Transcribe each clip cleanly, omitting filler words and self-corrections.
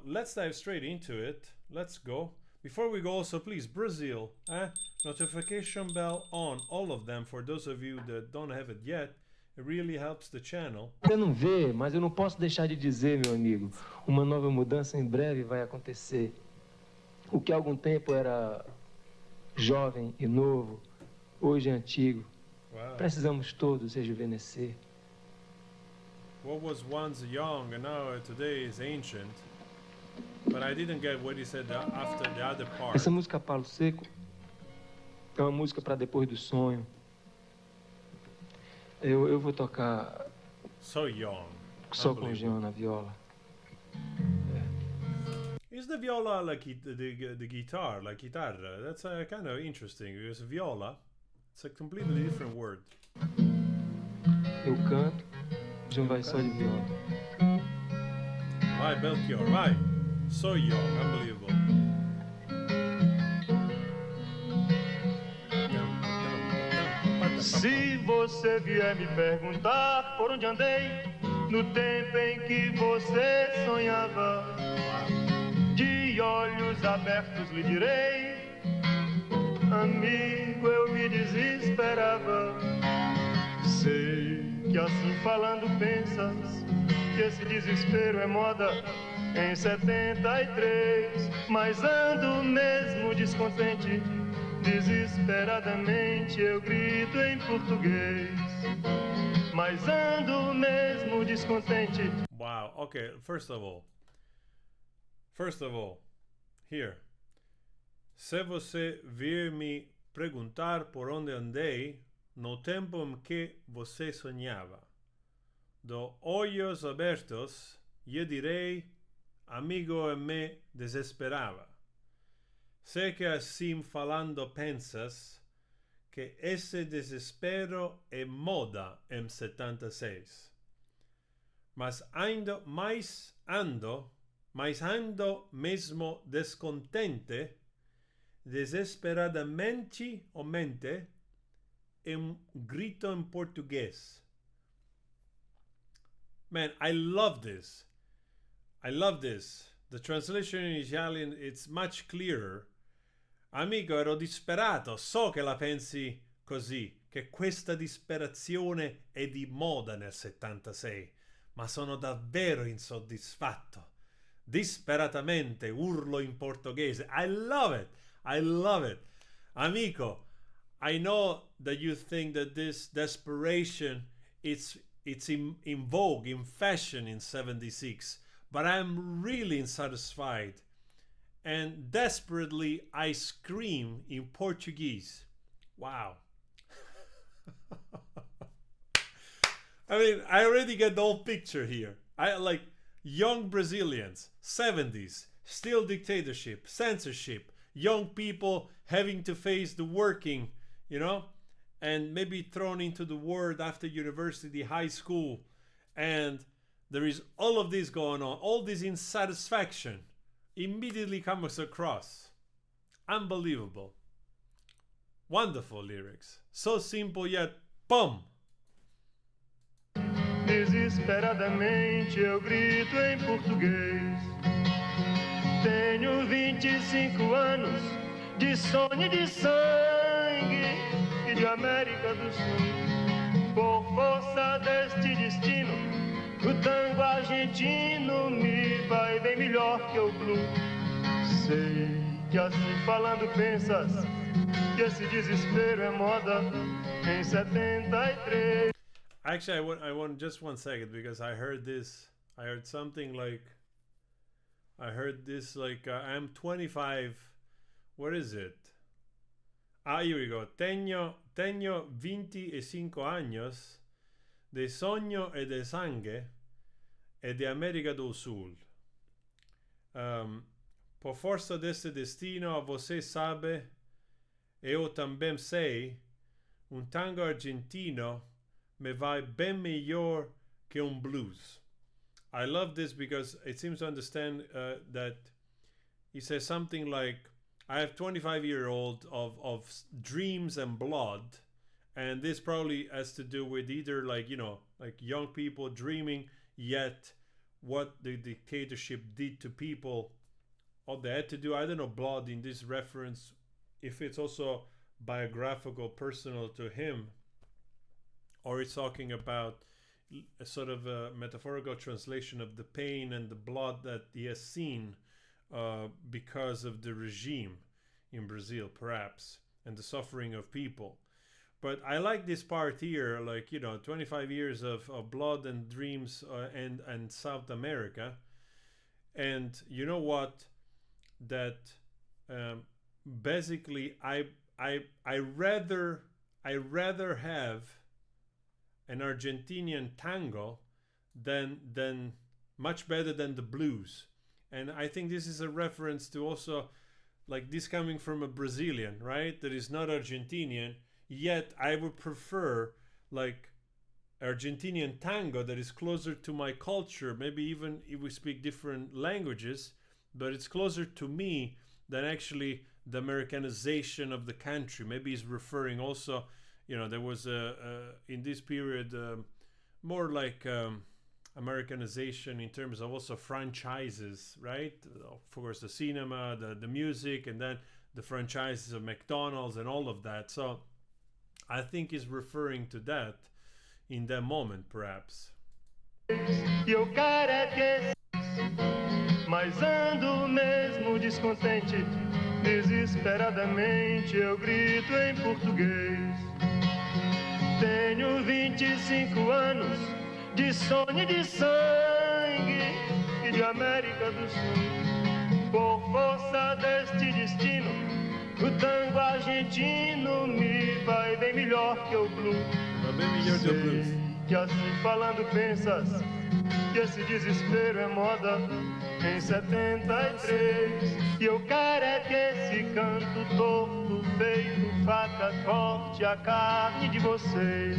let's dive straight into it. Let's go. Before we go, also, please, Brazil, notification bell on, all of them, for those of you that don't have it yet. It really helps the channel. Você não vê, mas eu não posso deixar de dizer, meu amigo, uma nova mudança em breve vai acontecer. O que há algum tempo era jovem e novo, hoje é antigo. Wow. Precisamos todos rejuvenescer. What was once young and now today is ancient. But I didn't get what he said after the other part. Essa música Palo Seco é uma música para depois do sonho. Eu vou tocar So young. só com o Jean na viola. Is the viola like the guitar, like guitarra? That's kind of interesting because viola, it's a completely different word. Eu canto, o Jean vai só de viola. Vai, Belchior, vai. So young, unbelievable. Se você vier me perguntar por onde andei no tempo em que você sonhava, de olhos abertos lhe direi, amigo, eu me desesperava. Sei que assim falando pensas que esse desespero é moda em 73, mas ando mesmo descontente. Desesperadamente eu grito em português, mas ando mesmo descontente. Wow, okay, first of all, here. Se você vir me perguntar por onde andei no tempo em que você sonhava, de olhos abertos, eu direi, amigo, eu me desesperava. Sé que assim falando pensas que esse desespero é moda em 76. Mas ando mesmo descontente, desesperadamente ou mente, grito em português. Man, I love this. The translation in Italian, it's much clearer. Amico, ero disperato, so che la pensi così, che questa disperazione è di moda nel 76, ma sono davvero insoddisfatto. Disperatamente urlo in portoghese. I love it. Amico, I know that you think that this desperation it's in vogue, in fashion in 76, but I'm really unsatisfied. And desperately I scream in Portuguese. Wow. I mean, I already get the whole picture here. I like young Brazilians, 70s, still dictatorship, censorship, young people having to face the working, you know, and maybe thrown into the world after university, high school, and there is all of this going on, all this insatisfaction immediately comes across. Unbelievable. Wonderful lyrics. So simple yet, boom! Desesperadamente eu grito em português. Tenho 25 anos de sonho e de sangue e de América do Sul. Por força deste destino, o tango argentino me vai bem melhor que o blues. Sei que assim falando pensas que esse desespero é moda em 73. Actually, I want just 1 second because I heard this. I heard something like. I'm 25. What is it? Here we go. Tengo 25 años de sueño e de sangue e de América do Sul. Por força deste destino, você sabe, eu também sei, tango argentino me vai bem melhor que blues. I love this because it seems to understand that he says something like, I have 25-year-old of dreams and blood, and this probably has to do with either like young people dreaming yet what the dictatorship did to people, all they had to do. I don't know, blood in this reference, if it's also biographical, personal to him, or it's talking about a sort of a metaphorical translation of the pain and the blood that he has seen because of the regime in Brazil, perhaps, and the suffering of people. But I like this part here, like, 25 years of blood and dreams and South America. And you know what? That basically I rather have an Argentinian tango than much better than the blues. And I think this is a reference to also, like, this coming from a Brazilian, right? That is not Argentinian, yet I would prefer, like, Argentinian tango that is closer to my culture, maybe even if we speak different languages, but it's closer to me than actually the Americanization of the country. Maybe he's referring also, there was in this period more like Americanization in terms of also franchises, right? Of course, the cinema, the music, and then the franchises of McDonald's and all of that. So I think he's referring to that in that moment, perhaps. Mas ando mesmo descontente, desesperadamente eu grito em português. Tenho 25 anos de sonho e de sangue e de América do Sul. Por força deste destino, o tango argentino me vai bem melhor que o blues. Bem melhor que o blues. Que assim falando pensas que esse desespero é moda em 73. E eu quero é que esse canto torto feito faca corte a carne de vocês.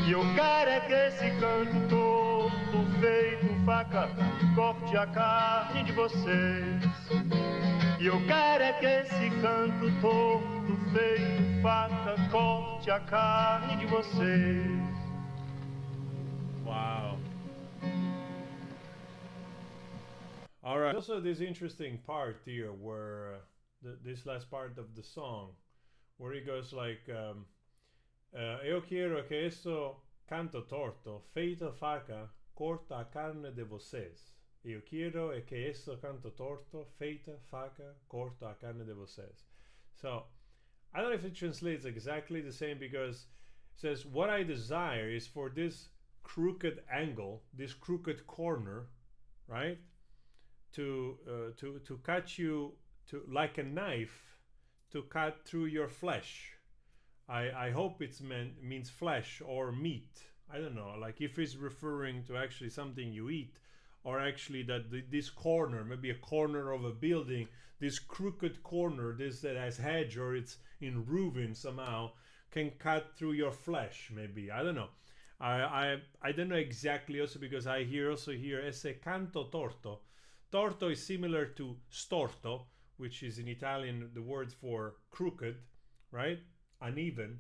E eu quero é que esse canto torto feito faca corte a carne de vocês. E eu quero é que esse canto torto feito faca corte a carne de vocês. Wow. All right. Also, this interesting part here where this last part of the song, where he goes like, "Eu quiero que eso canto torto, feito faca, corta a carne de vocês. Eu quiero que eso canto torto, feita faca, corta a carne de vocês." So, I don't know if it translates exactly the same, because it says, "What I desire is for this crooked angle, this crooked corner, right, to cut you to like a knife, to cut through your flesh." I hope it's means flesh or meat. I don't know, like if it's referring to actually something you eat, or actually that this corner, maybe a corner of a building, this crooked corner, this that has hedge or it's in ruin somehow, can cut through your flesh. Maybe, I don't know. I don't know exactly, also because I also hear esse canto torto. Torto is similar to storto, which is in Italian the word for crooked, right? Uneven.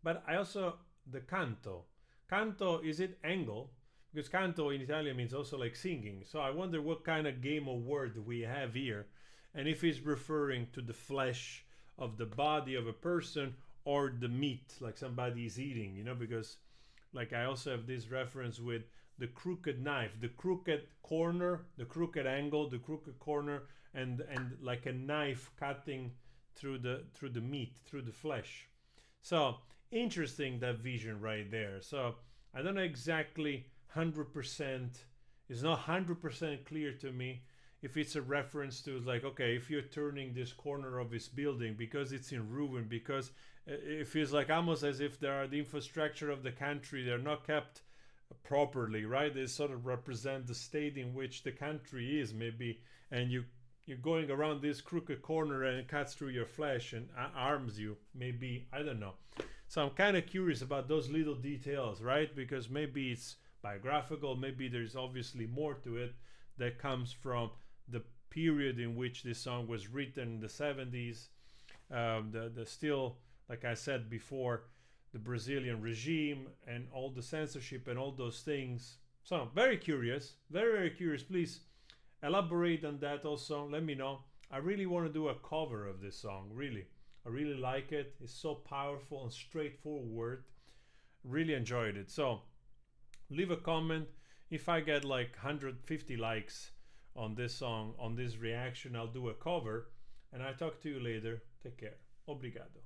But I also, the canto. Canto, is it angle? Because canto in Italian means also like singing. So I wonder what kind of game of word we have here. And if it's referring to the flesh of the body of a person or the meat, like somebody is eating, because like I also have this reference with the crooked knife, the crooked corner, the crooked angle, the crooked corner, and like a knife cutting through the meat, through the flesh. So interesting, that vision right there. So I don't know exactly 100%, it's not 100% clear to me if it's a reference to, like, okay, if you're turning this corner of this building because it's in ruin, because it feels like almost as if the infrastructure of the country, they're not kept properly, right? They sort of represent the state in which the country is, maybe, and you're going around this crooked corner and it cuts through your flesh and arms you, maybe, I don't know. So I'm kind of curious about those little details, right? Because maybe it's biographical, maybe there's obviously more to it that comes from the period in which this song was written in the 70s. The still, like I said before, the Brazilian regime and all the censorship and all those things So very curious, very curious. Please elaborate on that also. Let me know. I really want to do a cover of this song. Really, I really like it. It's so powerful and straightforward. Really enjoyed it. So leave a comment. If I get like 150 likes on this song, on this reaction, I'll do a cover. And I talk to you later. Take care. Obrigado.